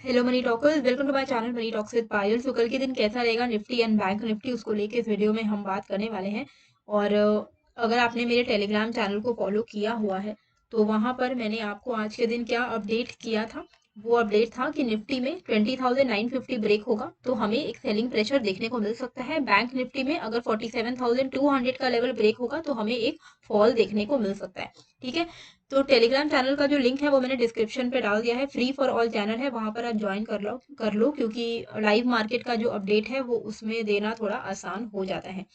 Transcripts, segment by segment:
Hello money talkers, welcome to my channel money talks with Payal. तो कल के दिन कैसा रहेगा निफ्टी एंड बैंक निफ्टी, उसको लेके इस वीडियो में हम बात करने वाले हैं। और अगर आपने मेरे टेलीग्राम चैनल को फॉलो किया हुआ है तो वहां पर मैंने आपको आज के दिन क्या अपडेट किया था। वो अपडेट था कि निफ्टी में 20,950 ब्रेक होगा तो हमें एक सेलिंग प्रेशर देखने को मिल सकता है। बैंक निफ्टी में अगर 47,200 का लेवल ब्रेक होगा तो हमें एक फॉल देखने को मिल सकता है। ठीक है, तो टेलीग्राम चैनल का जो लिंक है वो मैंने डिस्क्रिप्शन पे डाल दिया है। फ्री फॉर ऑल चैनल है, वहां पर आप ज्वाइन कर लो क्योंकि लाइव मार्केट का जो अपडेट है वो उसमें देना थोड़ा आसान हो जाता है।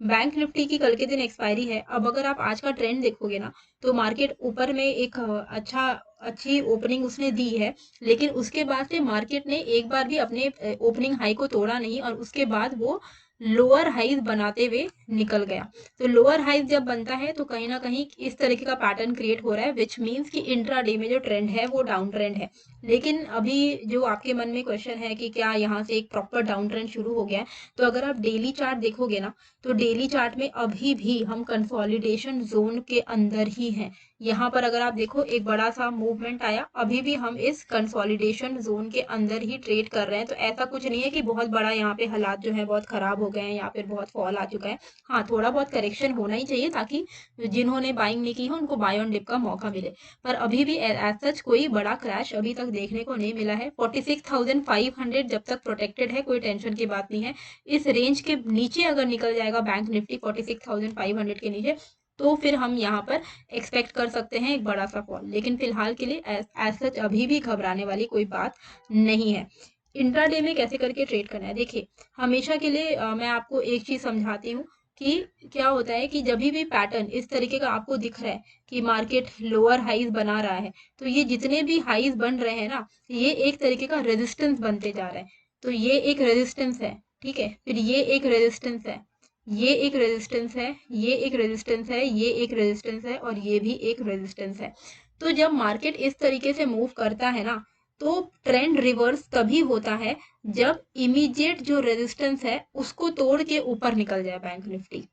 बैंक निफ्टी की कल के दिन एक्सपायरी है। अब अगर आप आज का ट्रेंड देखोगे ना तो मार्केट ऊपर में एक अच्छी ओपनिंग उसने दी है, लेकिन उसके बाद से मार्केट ने एक बार भी अपने ओपनिंग हाई को तोड़ा नहीं और उसके बाद वो लोअर हाइज बनाते हुए निकल गया। तो लोअर हाइज जब बनता है तो कहीं ना कहीं इस तरीके का पैटर्न क्रिएट हो रहा है, विच मीन्स कि इंट्रा डे में जो ट्रेंड है वो डाउन ट्रेंड है। लेकिन अभी जो आपके मन में क्वेश्चन है कि क्या यहाँ से एक प्रॉपर डाउन ट्रेंड शुरू हो गया है, तो अगर आप डेली चार्ट देखोगे ना तो डेली चार्ट में अभी भी हम कंसोलिडेशन जोन के अंदर ही हैं। यहाँ पर अगर आप देखो एक बड़ा सा मूवमेंट आया, अभी भी हम इस कंसोलिडेशन जोन के अंदर ही ट्रेड कर रहे हैं। तो ऐसा कुछ नहीं है कि बहुत बड़ा यहाँ पे हालात जो है बहुत खराब हो गए हैं या फिर बहुत फॉल आ चुका है। हाँ, थोड़ा बहुत करेक्शन होना ही चाहिए ताकि जिन्होंने बाइंग नहीं की है उनको बाय ऑन डिप का मौका मिले। पर अभी भी एज सच कोई बड़ा क्रैश अभी तक देखने को नहीं मिला है। 46,500 जब तक प्रोटेक्टेड है कोई टेंशन की बात नहीं है। इस रेंज के नीचे अगर निकल जाएगा बैंक निफ्टी 46,500 के नीचे तो फिर हम यहाँ पर एक्सपेक्ट कर सकते हैं एक बड़ा सा फॉल। लेकिन फिलहाल के लिए एज सच अभी भी घबराने वाली कोई बात नहीं है। इंट्राडे में कैसे करके ट्रेड करना है, देखिए हमेशा के लिए मैं आपको एक चीज समझाती हूँ कि क्या होता है कि जब भी पैटर्न इस तरीके का आपको दिख रहा है कि मार्केट लोअर हाइज बना रहा है, तो ये जितने भी हाइज बन रहे हैं ना, ये एक तरीके का रेजिस्टेंस बनते जा रहा है। तो ये एक रेजिस्टेंस है, ठीक है, फिर ये एक रेजिस्टेंस है, ये एक रेजिस्टेंस है, ये एक रेजिस्टेंस है, ये एक रेजिस्टेंस है और ये भी एक रेजिस्टेंस है। तो जब मार्केट इस तरीके से मूव करता है ना तो ट्रेंड रिवर्स तभी होता है जब इमीडिएट जो रेजिस्टेंस है उसको तोड़ के ऊपर निकल जाए बैंक निफ्टी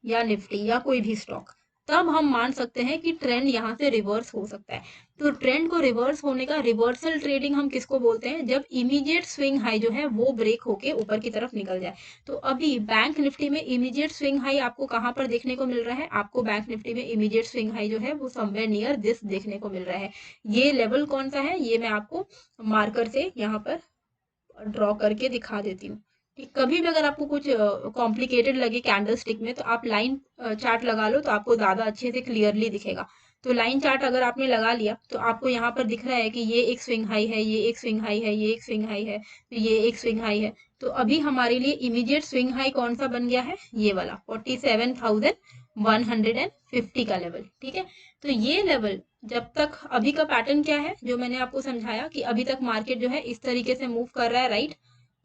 या कोई भी स्टॉक। तब हम मान सकते हैं कि ट्रेंड यहाँ से रिवर्स हो सकता है। तो ट्रेंड को रिवर्स होने का रिवर्सल ट्रेडिंग हम किसको बोलते हैं, जब इमीडिएट स्विंग हाई जो है वो ब्रेक होके ऊपर की तरफ निकल जाए। तो अभी बैंक निफ्टी में इमीडिएट स्विंग हाई आपको कहाँ पर देखने को मिल रहा है, आपको बैंक निफ्टी में इमीडिएट स्विंग हाई जो है वो समवेयर नियर दिस देखने को मिल रहा है। ये लेवल कौन सा है ये मैं आपको मार्कर से यहाँ पर ड्रॉ करके दिखा देती हूँ कि कभी भी अगर आपको कुछ कॉम्प्लिकेटेड लगे कैंडल स्टिक में तो आप लाइन चार्ट लगा लो तो आपको ज्यादा अच्छे से क्लियरली दिखेगा। तो लाइन चार्ट अगर आपने लगा लिया तो आपको यहाँ पर दिख रहा है कि ये एक स्विंग हाई है, ये एक स्विंग हाई है, ये एक स्विंग हाई है, तो ये एक स्विंग हाई है। तो अभी हमारे लिए इमीडिएट स्विंग हाई कौन सा बन गया है, ये वाला 47,150 का लेवल। ठीक है, तो ये लेवल जब तक, अभी का पैटर्न क्या है जो मैंने आपको समझाया कि अभी तक मार्केट जो है इस तरीके से मूव कर रहा है, राइट।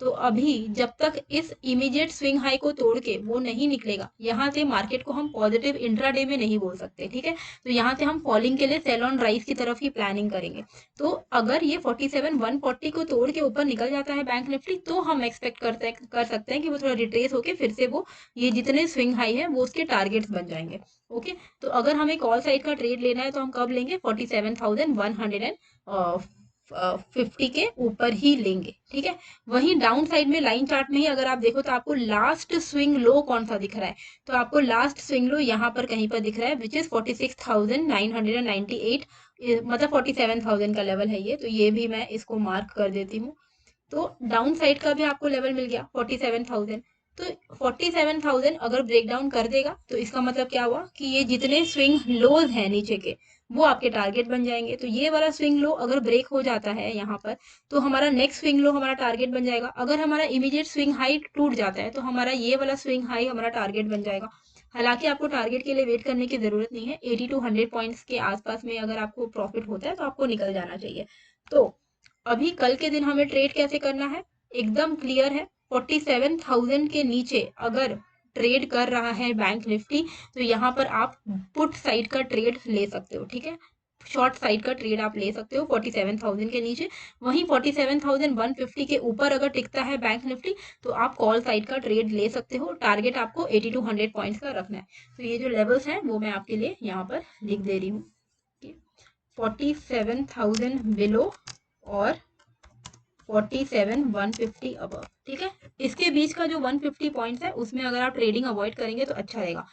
तो अभी जब तक इस इमीडिएट स्विंग हाई को तोड़ के वो नहीं निकलेगा, यहाँ से मार्केट को हम पॉजिटिव इंट्राडे में नहीं बोल सकते। ठीक है, तो यहाँ से हम फॉलिंग के लिए सेल ऑन राइज की तरफ ही प्लानिंग करेंगे। तो अगर ये 47,140 को तोड़ के ऊपर निकल जाता है बैंक निफ्टी तो हम एक्सपेक्ट कर सकते हैं कि वो थोड़ा रिट्रेस होके फिर से वो ये जितने स्विंग हाई है वो उसके टारगेट्स बन जाएंगे। ओके, तो अगर हमें कॉल साइड का ट्रेड लेना है तो हम कब लेंगे, 47,150 के ऊपर ही लेंगे। ठीक है, वहीं डाउन साइड में लाइन चार्ट में ही अगर आप देखो तो आपको लास्ट स्विंग लो कौन सा दिख रहा है, तो आपको लास्ट स्विंग लो यहाँ पर कहीं पर दिख रहा है विच इज 46,998, मतलब 47,000 का लेवल है ये। तो ये भी मैं इसको मार्क कर देती हूँ। तो डाउन साइड का भी आपको लेवल मिल गया 47,000। तो 47,000 अगर ब्रेक डाउन कर देगा तो इसका मतलब क्या हुआ कि ये जितने स्विंग लोज हैं नीचे के वो आपके टारगेट बन जाएंगे। तो ये वाला स्विंग लो अगर ब्रेक हो जाता है यहाँ पर तो हमारा नेक्स्ट स्विंग लो हमारा टारगेट बन जाएगा। अगर हमारा इमीडिएट स्विंग हाई टूट जाता है तो हमारा ये वाला स्विंग हाई हमारा टारगेट बन जाएगा। हालांकि आपको टारगेट के लिए वेट करने की जरूरत नहीं है, 80 टू 100 पॉइंट्स के आसपास में अगर आपको प्रॉफिट होता है तो आपको निकल जाना चाहिए। तो अभी कल के दिन हमें ट्रेड कैसे करना है एकदम क्लियर है। 47,000 के नीचे अगर ट्रेड कर रहा है बैंक निफ्टी तो यहाँ पर आप पुट साइड का ट्रेड ले सकते हो। ठीक है, शॉर्ट साइड का ट्रेड आप ले सकते हो 47,000 के नीचे। वहीं 47,150 के ऊपर अगर टिकता है बैंक निफ्टी तो आप कॉल साइड का ट्रेड ले सकते हो। टारगेट आपको 80 टू 100 पॉइंट्स का रखना है। तो ये जो लेवल्स हैं वो मैं आपके लिए यहाँ पर लिख दे रही हूँ, 47,000 बिलो और 47,150 अबव, ठीक है। इसके बीच का जो 150 पॉइंट्स है उसमें अगर आप ट्रेडिंग अवॉइड करेंगे तो अच्छा रहेगा।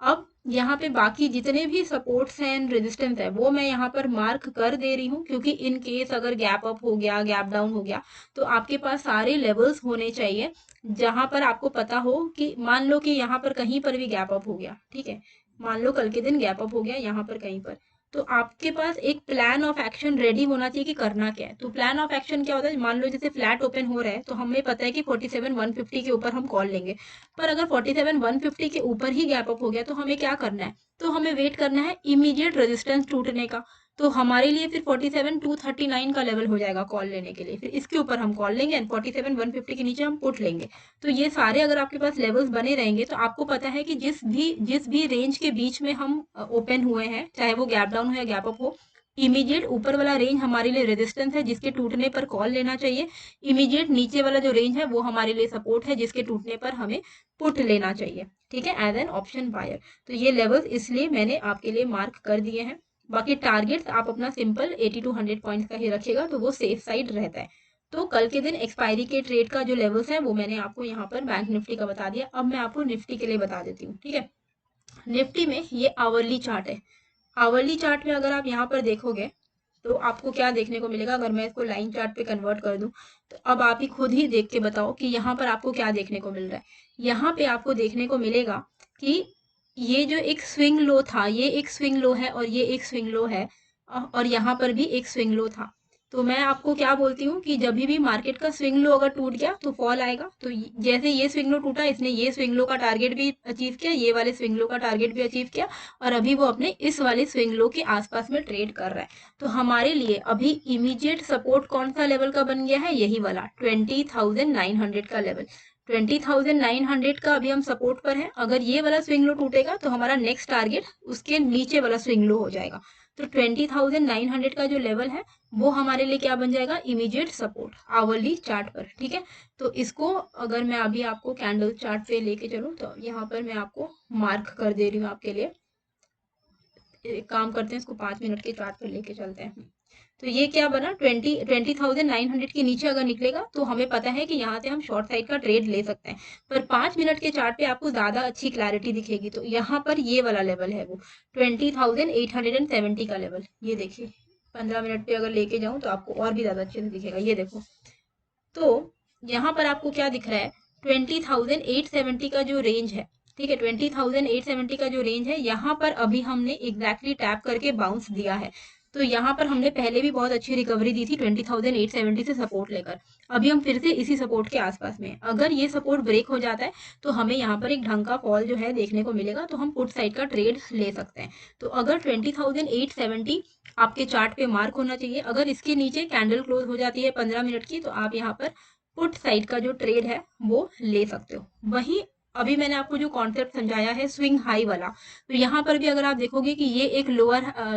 अब यहाँ पे बाकी जितने भी सपोर्ट्स हैं एंड रेजिस्टेंस है वो मैं यहाँ पर मार्क कर दे रही हूँ, क्योंकि इन केस अगर गैप अप हो गया, गैप डाउन हो गया, तो आपके पास सारे लेवल्स होने चाहिए जहां पर आपको पता हो कि मान लो कि यहाँ पर कहीं पर भी गैप अप हो गया, ठीक है, मान लो कल के दिन गैप अप हो गया यहाँ पर कहीं पर, तो आपके पास एक प्लान ऑफ एक्शन रेडी होना चाहिए कि करना क्या है। तो प्लान ऑफ एक्शन क्या होता है, मान लो जैसे फ्लैट ओपन हो रहा है तो हमें पता है कि 47,150 के ऊपर हम कॉल लेंगे, पर अगर 47,150 के ऊपर ही गैप अप हो गया तो हमें क्या करना है, तो हमें वेट करना है इमीडिएट रेजिस्टेंस टूटने का। तो हमारे लिए फिर 47,239 का लेवल हो जाएगा कॉल लेने के लिए, फिर इसके ऊपर हम कॉल लेंगे एंड 47,150 के नीचे हम पुट लेंगे। तो ये सारे अगर आपके पास लेवल्स बने रहेंगे तो आपको पता है कि जिस भी रेंज के बीच में हम ओपन हुए हैं, चाहे वो गैप डाउन हो या गैप अप हो, इमीडिएट ऊपर वाला रेंज हमारे लिए रेजिस्टेंस है जिसके टूटने पर कॉल लेना चाहिए, इमीडिएट नीचे वाला जो रेंज है वो हमारे लिए सपोर्ट है जिसके टूटने पर हमें पुट लेना चाहिए, ठीक है, एज एन ऑप्शन बायर। तो ये लेवल्स इसलिए मैंने आपके लिए मार्क कर दिए हैं। बाकी टारगेट्स आप अपना सिंपल 80 to 100 पॉइंट्स का ही रखिएगा तो वो सेफ साइड रहता है। तो कल के दिन एक्सपायरी के ट्रेड का जो लेवल्स है वो मैंने आपको यहाँ पर बैंक निफ्टी का बता दिया। अब मैं आपको निफ्टी के लिए बता देती हूँ, ठीक है। निफ्टी में ये आवरली चार्ट है। आवरली चार्ट में अगर आप यहाँ पर देखोगे तो आपको क्या देखने को मिलेगा, अगर मैं इसको लाइन चार्ट पे कन्वर्ट कर दूं तो अब आप ही खुद ही देख के बताओ कि यहाँ पर आपको क्या देखने को मिल रहा है। यहाँ पे आपको देखने को मिलेगा कि ये जो एक स्विंग लो था, ये एक स्विंग लो है और ये एक स्विंग लो है, और यहाँ पर भी एक स्विंग लो था। तो मैं आपको क्या बोलती हूँ कि जब भी मार्केट का स्विंग लो अगर टूट गया तो फॉल आएगा। तो जैसे ये स्विंग लो टूटा, इसने ये स्विंग लो का टारगेट भी अचीव किया, ये वाले स्विंग लो का टारगेट भी अचीव किया, और अभी वो अपने इस वाले स्विंग लो के आसपास में ट्रेड कर रहा है। तो हमारे लिए अभी इमीडिएट सपोर्ट कौन सा लेवल का बन गया है, यही वाला 20,900 का लेवल। 20,900 का अभी हम सपोर्ट पर है। अगर ये वाला स्विंग लो टूटेगा तो हमारा नेक्स्ट टारगेट उसके नीचे वाला स्विंग लो हो जाएगा। तो 20,900 का जो लेवल है वो हमारे लिए क्या बन जाएगा, इमीडिएट सपोर्ट आवरली चार्ट पर, ठीक है। तो इसको अगर मैं अभी आपको कैंडल चार्ट पे लेके चलूं तो यहाँ पर मैं आपको मार्क कर दे रही हूँ आपके लिए। एक काम करते हैं, इसको 5 मिनट के चार्ट पर लेके चलते हैं। तो ये क्या बना, 20,900 के नीचे अगर निकलेगा तो हमें पता है कि यहाँ से हम शॉर्ट साइड का ट्रेड ले सकते हैं। पर 5 मिनट के चार्ट पे आपको ज्यादा अच्छी क्लैरिटी दिखेगी। तो यहाँ पर ये वाला लेवल है वो 20,870 का लेवल, ये देखिए 15 मिनट पे अगर लेके जाऊं तो आपको और भी ज्यादा अच्छे से दिखेगा, ये देखो। तो यहाँ पर आपको क्या दिख रहा है, 20,870 का जो रेंज है, ठीक है, 20,870 का जो रेंज है, यहाँ पर अभी हमने एग्जैक्टली टैप करके बाउंस दिया है। तो यहाँ पर हमने पहले भी बहुत अच्छी रिकवरी दी थी 20,870 से सपोर्ट लेकर। अभी हम फिर से इसी सपोर्ट के आसपास में, अगर ये सपोर्ट ब्रेक हो जाता है तो हमें यहाँ पर एक ढंग का फॉल जो है देखने को मिलेगा, तो हम पुट साइड का ट्रेड ले सकते हैं। तो अगर 20,870 आपके चार्ट पे मार्क होना चाहिए, अगर इसके नीचे कैंडल क्लोज हो जाती है 15 मिनट की तो आप यहाँ पर पुट साइड का जो ट्रेड है वो ले सकते हो। वहीं अभी मैंने आपको जो कॉन्सेप्ट समझाया है स्विंग हाई वाला, तो यहाँ पर भी अगर आप देखोगे कि ये एक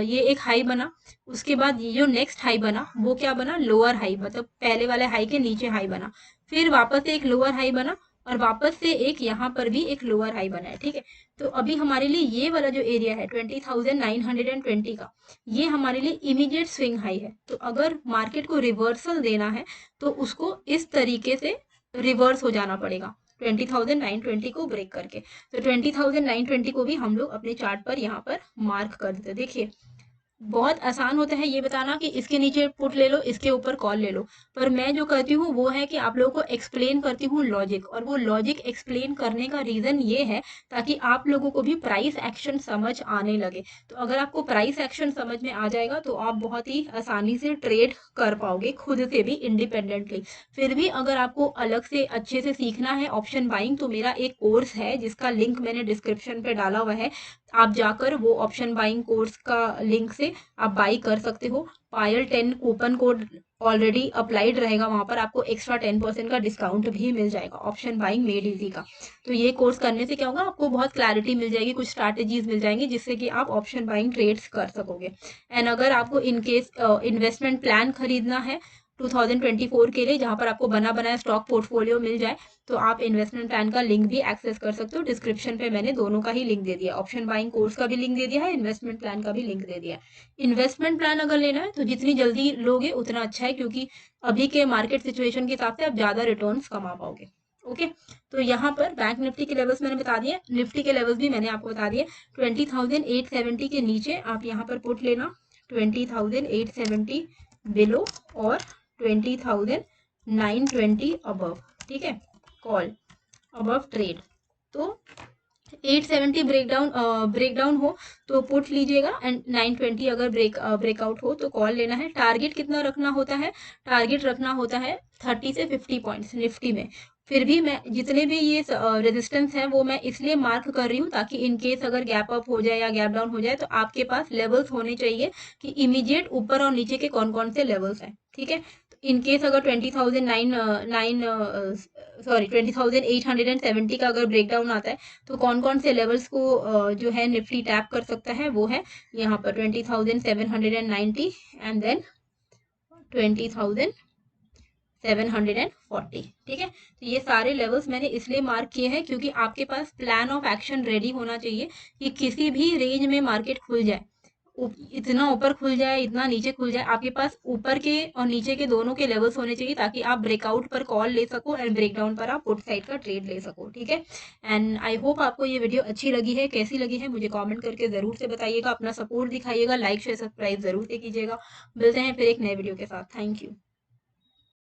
ये एक हाई बना, उसके बाद ये जो नेक्स्ट हाई बना वो क्या बना, लोअर हाई, मतलब पहले वाले हाई के नीचे हाई बना, फिर वापस से एक लोअर हाई बना, और वापस से एक यहाँ पर भी एक लोअर हाई बना है, ठीक है। तो अभी हमारे लिए ये वाला जो एरिया है 20,920 का, ये हमारे लिए इमीडिएट स्विंग हाई है। तो अगर मार्केट को रिवर्सल देना है तो उसको इस तरीके से रिवर्स हो जाना पड़ेगा 20,920 को ब्रेक करके। तो 20,920 को भी हम लोग अपने चार्ट पर यहाँ पर मार्क कर देते। देखिए बहुत आसान होता है ये बताना कि इसके नीचे पुट ले लो, इसके ऊपर कॉल ले लो, पर मैं जो करती हूँ वो है कि आप लोगों को एक्सप्लेन करती हूँ लॉजिक, और वो लॉजिक एक्सप्लेन करने का रीजन ये है ताकि आप लोगों को भी प्राइस एक्शन समझ आने लगे। तो अगर आपको प्राइस एक्शन समझ में आ जाएगा तो आप बहुत ही आसानी से ट्रेड कर पाओगे खुद से भी इंडिपेंडेंटली। फिर भी अगर आपको अलग से अच्छे से सीखना है ऑप्शन बाइंग, तो मेरा एक कोर्स है जिसका लिंक मैंने डिस्क्रिप्शन पे डाला हुआ है, आप जाकर वो ऑप्शन बाइंग कोर्स का लिंक से आप बाई कर सकते हो। पायल 10 कूपन कोड ऑलरेडी अप्लाइड रहेगा, वहां पर आपको एक्स्ट्रा 10% का डिस्काउंट भी मिल जाएगा ऑप्शन बाइंग मेड इजी का। तो ये कोर्स करने से क्या होगा, आपको बहुत क्लैरिटी मिल जाएगी, कुछ स्ट्रैटेजीज मिल जाएंगी जिससे कि आप ऑप्शन बाइंग ट्रेड्स कर सकोगे। एंड अगर आपको इनकेस इन्वेस्टमेंट प्लान खरीदना है 2024 के लिए, जहां पर आपको बना बनाया स्टॉक पोर्टफोलियो मिल जाए, तो आप इन्वेस्टमेंट प्लान का लिंक भी एक्सेस कर सकते हो। डिस्क्रिप्शन पे मैंने दोनों का ही लिंक दे दिया, ऑप्शन बाइंग कोर्स का भी लिंक दे दिया है, इन्वेस्टमेंट प्लान का भी लिंक दे दिया है। इन्वेस्टमेंट प्लान अगर लेना है तो जितनी जल्दी लोगे उतना अच्छा है, क्योंकि अभी के मार्केट सिचुएशन के हिसाब से आप ज्यादा रिटर्न्स कमा पाओगे। ओके, तो यहाँ पर बैंक निफ्टी के लेवल्स मैंने बता दिए, निफ्टी के लेवल्स भी मैंने आपको बता दिए। 20,870 के नीचे आप यहाँ पर पुट लेना, 20,870 बिलो, और 20,920 अबव, ठीक है, कॉल अबव ट्रेड। तो 870 ब्रेकडाउन हो तो पुट लीजिएगा, एंड 920 अगर ब्रेकआउट हो तो कॉल लेना है। टारगेट कितना रखना होता है? टारगेट रखना होता है 30 से 50 पॉइंट्स निफ्टी में। फिर भी मैं जितने भी ये रेजिस्टेंस है वो मैं इसलिए मार्क कर रही हूँ ताकि इन केस अगर गैप अप हो जाए या गैप डाउन हो जाए तो आपके पास लेवल्स होने चाहिए कि इमीडिएट ऊपर और नीचे के कौन कौन से लेवल्स हैं, ठीक है। इन केस अगर 20,870 का अगर ब्रेकडाउन आता है तो कौन कौन से लेवल्स को जो है निफ्टी टैप कर सकता है, वो है यहाँ पर 20,790 एंड देन 20,740, ठीक है। तो ये सारे लेवल्स मैंने इसलिए मार्क किए हैं क्योंकि आपके पास प्लान ऑफ एक्शन रेडी होना चाहिए कि किसी भी रेंज में मार्केट खुल जाए, इतना ऊपर खुल जाए, इतना नीचे खुल जाए, आपके पास ऊपर के और नीचे के दोनों के लेवल्स होने चाहिए ताकि आप ब्रेकआउट पर कॉल ले सको एंड ब्रेकडाउन पर आप पुट साइड का ट्रेड ले सको, ठीक है। एंड आई होप आपको ये वीडियो अच्छी लगी है। कैसी लगी है मुझे कमेंट करके जरूर से बताइएगा, अपना सपोर्ट दिखाइएगा, लाइक शेयर सब्सक्राइब जरूर से कीजिएगा। मिलते हैं फिर एक नए वीडियो के साथ। Thank you.